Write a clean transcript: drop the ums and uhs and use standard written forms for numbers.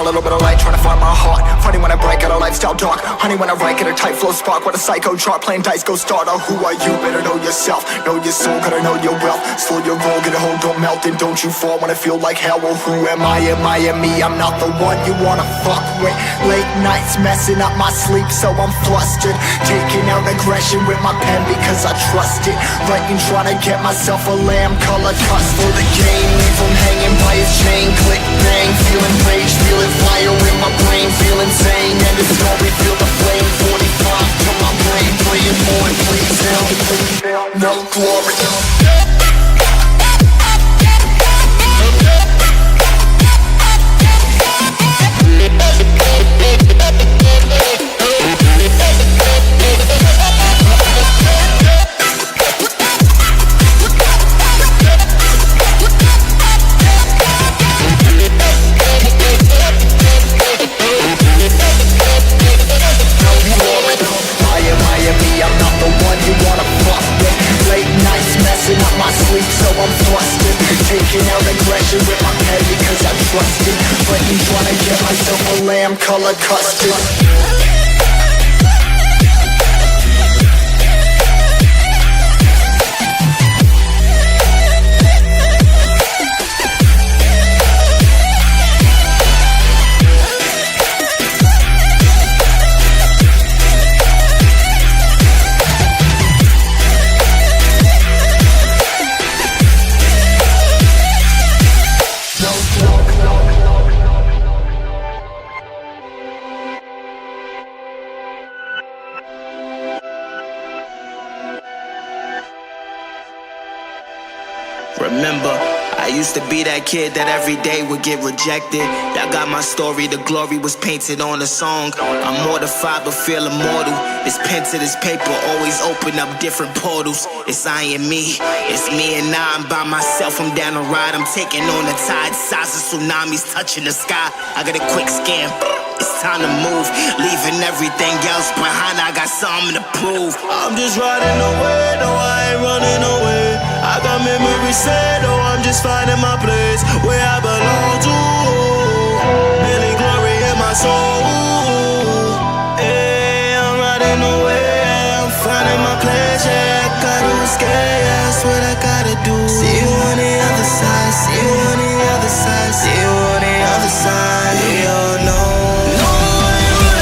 little bit of light, trying to find my heart. Funny when I break out a lifestyle dark. Honey when I write, get a tight flow spark. What a psycho chart, playing dice, go start. Oh, who are you? Better know yourself. Know your soul, gotta know your wealth. Slow your roll, get a hold, don't melt. And don't you fall when I feel like hell. Well, who am I? Am I and me? I'm not the one you wanna fuck with. Late nights messing up my sleep, so I'm flustered. Taking out aggression with my pen because I trust it. Writing, trying to get myself a lamb color cuss for the game. Leave him hanging by his chain. Click, bang, feeling rage, feeling fire in my brain. Feel insane, and it's story, feel the flame. 45 to my brain, praying for it, please help. No glory. So I'm flustered, taking out aggression with my pen because I trust it. Fighting, trying to get myself a lamb colored custard. Remember, I used to be that kid that every day would get rejected. Y'all got my story, the glory was painted on a song. I'm mortified but feel immortal. This pen to this paper always open up different portals. It's I and me, it's me and I'm by myself. I'm down the ride, I'm taking on the tide. Size of tsunamis touching the sky. I got a quick scan, it's time to move. Leaving everything else behind, I got something to prove. I'm just riding away, no I ain't running away. I got memories set, oh I'm just finding my place where I belong to. Feeling glory in my soul. Hey, I'm riding away, I'm finding my place, yeah, I gotta escape.